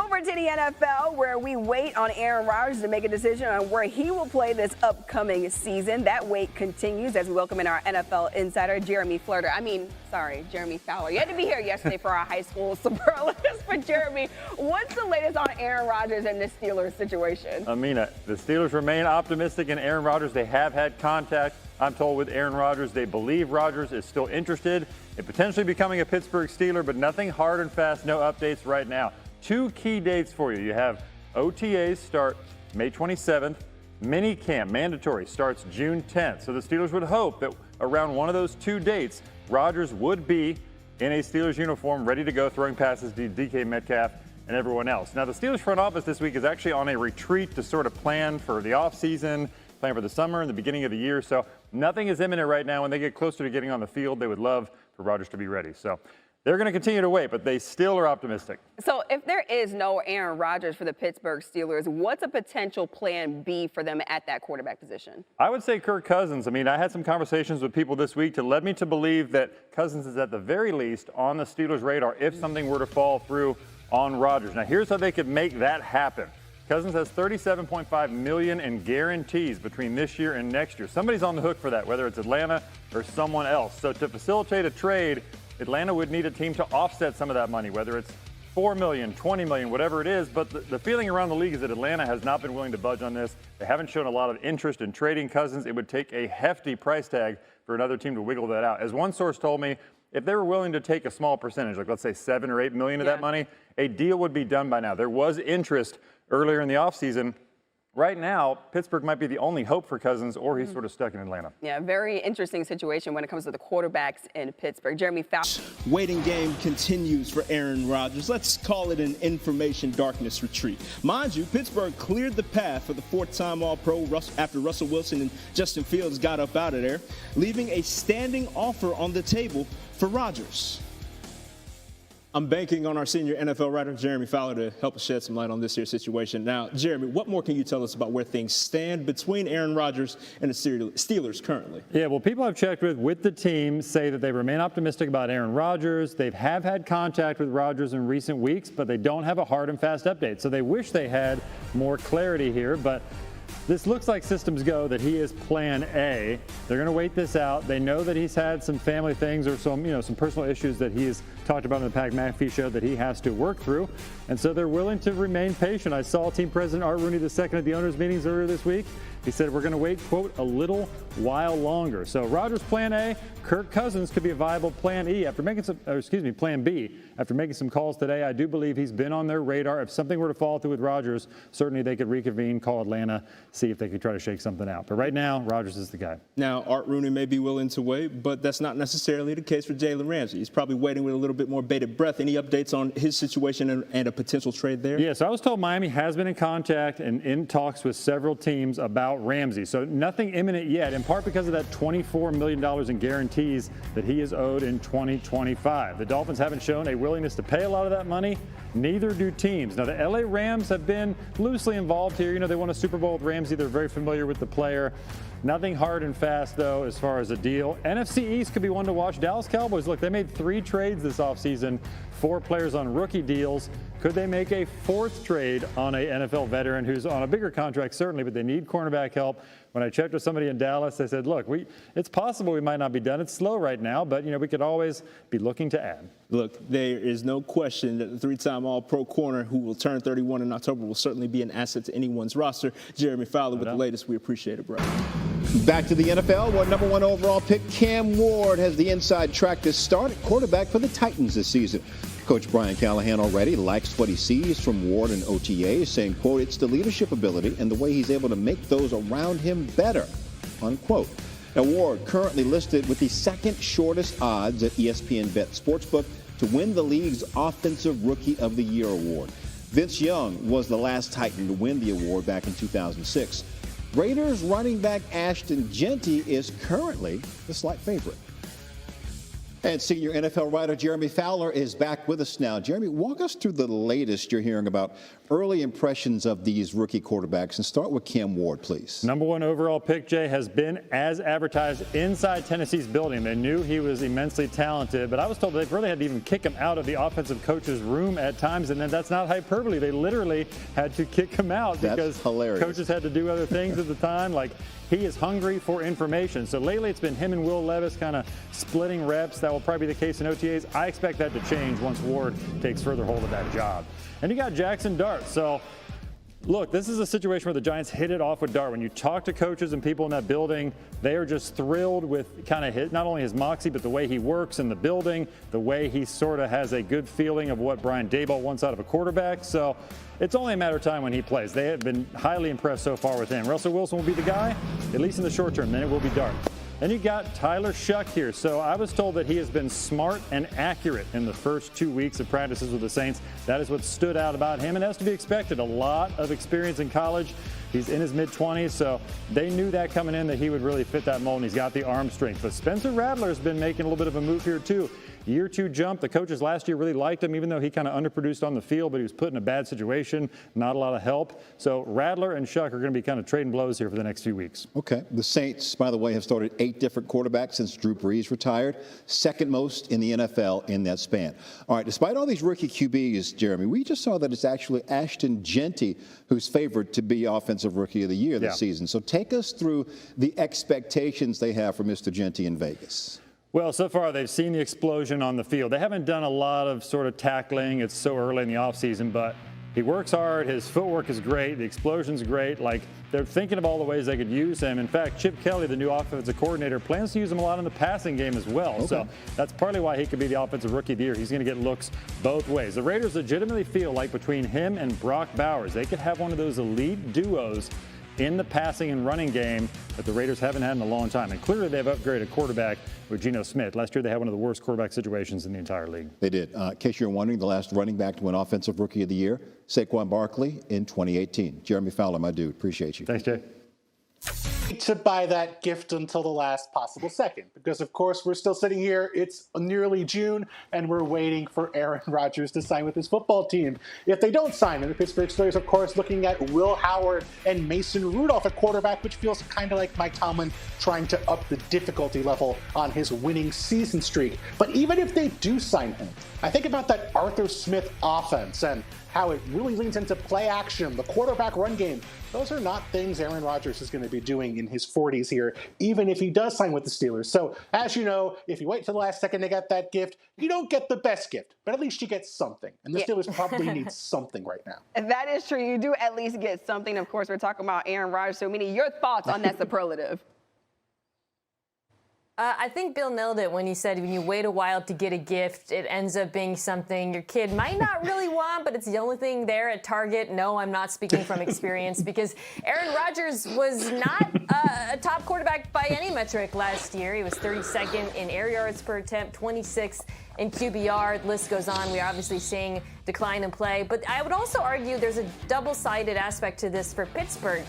Over to the NFL, where we wait on Aaron Rodgers to make a decision on where he will play this upcoming season. That wait continues as we welcome in our NFL insider, Jeremy Fowler. You had to be here yesterday for our high school superlatives. But Jeremy, what's the latest on Aaron Rodgers and the Steelers situation? Amina, the Steelers remain optimistic in Aaron Rodgers. They have had contact, I'm told, with Aaron Rodgers. They believe Rodgers is still interested in potentially becoming a Pittsburgh Steeler, but nothing hard and fast, no updates right now. Two key dates for you. You have OTAs start May 27th. Mini camp, mandatory, starts June 10th. So the Steelers would hope that around one of those two dates, Rodgers would be in a Steelers uniform, ready to go, throwing passes to DK Metcalf and everyone else. Now, the Steelers front office this week is actually on a retreat to sort of plan for the offseason, plan for the summer and the beginning of the year. So nothing is imminent right now. When they get closer to getting on the field, they would love for Rodgers to be ready. So they're going to continue to wait, but they still are optimistic. So if there is no Aaron Rodgers for the Pittsburgh Steelers, what's a potential plan B for them at that quarterback position? I would say Kirk Cousins. I mean, I had some conversations with people this week to lead me to believe that Cousins is at the very least on the Steelers' radar if something were to fall through on Rodgers. Now, here's how they could make that happen. Cousins has $37.5 million in guarantees between this year and next year. Somebody's on the hook for that, whether it's Atlanta or someone else. So to facilitate a trade, Atlanta would need a team to offset some of that money, whether it's $4 million, $20 million, whatever it is. But the feeling around the league is that Atlanta has not been willing to budge on this. They haven't shown a lot of interest in trading Cousins. It would take a hefty price tag for another team to wiggle that out. As one source told me, if they were willing to take a small percentage, like let's say $7 or $8 million of that money, a deal would be done by now. There was interest earlier in the offseason. Right now, Pittsburgh might be the only hope for Cousins, or he's sort of stuck in Atlanta. Yeah, very interesting situation when it comes to the quarterbacks in Pittsburgh. Jeremy Fowler. Waiting game continues for Aaron Rodgers. Let's call it an information darkness retreat. Mind you, Pittsburgh cleared the path for the fourth-time All-Pro after Russell Wilson and Justin Fields got up out of there, leaving a standing offer on the table for Rodgers. I'm banking on our senior NFL writer, Jeremy Fowler, to help us shed some light on this here situation. Now, Jeremy, what more can you tell us about where things stand between Aaron Rodgers and the Steelers currently? Yeah, well, people I've checked with the team say that they remain optimistic about Aaron Rodgers. They have had contact with Rodgers in recent weeks, but they don't have a hard and fast update. So they wish they had more clarity here, but this looks like systems go that he is plan A. They're going to wait this out. They know that he's had some family things or some personal issues that he has talked about in the Pat McAfee show that he has to work through. And so they're willing to remain patient. I saw team president Art Rooney II at the owners' meetings earlier this week. He said, we're going to wait, quote, a little while longer. So Rodgers plan A, Kirk Cousins could be a viable plan B. After making some calls today, I do believe he's been on their radar. If something were to fall through with Rodgers, certainly they could reconvene, call Atlanta, see if they could try to shake something out. But right now, Rodgers is the guy. Now, Art Rooney may be willing to wait, but that's not necessarily the case for Jalen Ramsey. He's probably waiting with a little bit more bated breath. Any updates on his situation and a potential trade there? Yeah, so I was told Miami has been in contact and in talks with several teams about Ramsey. So nothing imminent yet, in part because of that $24 million in guarantees that he is owed in 2025. The Dolphins haven't shown a willingness to pay a lot of that money. Neither do teams. Now, the LA Rams have been loosely involved here. You know, they won a Super Bowl with Ramsey. They're very familiar with the player. Nothing hard and fast, though, as far as a deal. NFC East could be one to watch. Dallas Cowboys, look, they made 3 trades this offseason, 4 players on rookie deals. Could they make a 4th trade on an NFL veteran who's on a bigger contract, certainly, but they need cornerback help? When I checked with somebody in Dallas, they said, look, it's possible we might not be done. It's slow right now, but, we could always be looking to add. Look, there is no question that the 3-time All-Pro corner who will turn 31 in October will certainly be an asset to anyone's roster. Jeremy Fowler with the latest. We appreciate it, bro. Back to the NFL, where number 1 overall pick Cam Ward has the inside track to start at quarterback for the Titans this season. Coach Brian Callahan already likes what he sees from Ward and OTA, saying, quote, it's the leadership ability and the way he's able to make those around him better, unquote. Now, Ward currently listed with the 2nd shortest odds at ESPN Bet Sportsbook to win the league's Offensive Rookie of the Year award. Vince Young was the last Titan to win the award back in 2006. Raiders running back Ashton Jeanty is currently the slight favorite. And senior NFL writer Jeremy Fowler is back with us now. Jeremy, walk us through the latest you're hearing about early impressions of these rookie quarterbacks, and start with Cam Ward, please. Number 1 overall pick, Jay, has been as advertised inside Tennessee's building. They knew he was immensely talented, but I was told they really had to even kick him out of the offensive coach's room at times, and then that's not hyperbole. They literally had to kick him out because coaches had to do other things at the time. Like, he is hungry for information. So lately it's been him and Will Levis kind of splitting reps. That will probably be the case in OTAs. I expect that to change once Ward takes further hold of that job. And you got Jackson Dart. So look, this is a situation where the Giants hit it off with Dart. When you talk to coaches and people in that building, they are just thrilled with kind of not only his moxie, but the way he works in the building, the way he sort of has a good feeling of what Brian Daboll wants out of a quarterback. So it's only a matter of time when he plays. They have been highly impressed so far with him. Russell Wilson will be the guy, at least in the short term. Then it will be Dart. Then you got Tyler Shuck here. So I was told that he has been smart and accurate in the first 2 weeks of practices with the Saints. That is what stood out about him, and that's to be expected. A lot of experience in college. He's in his mid-20s, so they knew that coming in that he would really fit that mold, and he's got the arm strength. But Spencer Rattler has been making a little bit of a move here, too. Year 2 jump. The coaches last year really liked him, even though he kind of underproduced on the field, but he was put in a bad situation, not a lot of help. So Rattler and Shuck are going to be kind of trading blows here for the next few weeks. Okay. The Saints, by the way, have started 8 different quarterbacks since Drew Brees retired, second most in the NFL in that span. All right, despite all these rookie QBs, Jeremy, we just saw that it's actually Ashton Genty who's favored to be Offensive Rookie of the Year this season. So take us through the expectations they have for Mr. Genty in Vegas. Well, so far they've seen the explosion on the field. They haven't done a lot of sort of tackling. It's so early in the offseason, but he works hard. His footwork is great. The explosion's great. Like, they're thinking of all the ways they could use him. In fact, Chip Kelly, the new offensive coordinator, plans to use him a lot in the passing game as well. Okay. So that's partly why he could be the Offensive Rookie of the Year. He's going to get looks both ways. The Raiders legitimately feel like between him and Brock Bowers, they could have one of those elite duos in the passing and running game that the Raiders haven't had in a long time. And clearly they've upgraded quarterback with Geno Smith. Last year they had one of the worst quarterback situations in the entire league. They did. In case you're wondering, the last running back to win Offensive Rookie of the Year, Saquon Barkley in 2018. Jeremy Fowler, my dude, appreciate you. Thanks, Jay. To buy that gift until the last possible second, because of course we're still sitting here, it's nearly June, and we're waiting for Aaron Rodgers to sign with his football team. If they don't sign him, the Pittsburgh Steelers of course looking at Will Howard and Mason Rudolph at quarterback, which feels kind of like Mike Tomlin trying to up the difficulty level on his winning season streak. But even if they do sign him, I think about that Arthur Smith offense and how it really leans into play action, the quarterback run game. Those are not things Aaron Rodgers is going to be doing in his 40s here, even if he does sign with the Steelers. So, as you know, if you wait till the last second to get that gift, you don't get the best gift, but at least you get something. And the Steelers probably need something right now. That is true. You do at least get something. Of course, we're talking about Aaron Rodgers. So, Minnie, your thoughts on that superlative? I think Bill nailed it when he said when you wait a while to get a gift, it ends up being something your kid might not really want, but it's the only thing there at Target. No, I'm not speaking from experience because Aaron Rodgers was not a top quarterback by any metric last year. He was 32nd in air yards per attempt, 26th in QBR. The list goes on. We are obviously seeing decline in play. But I would also argue there's a double-sided aspect to this for Pittsburgh.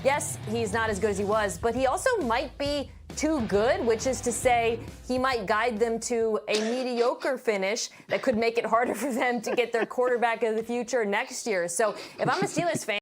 Yes, he's not as good as he was, but he also might be too good, which is to say he might guide them to a mediocre finish that could make it harder for them to get their quarterback of the future next year. So if I'm a Steelers fan,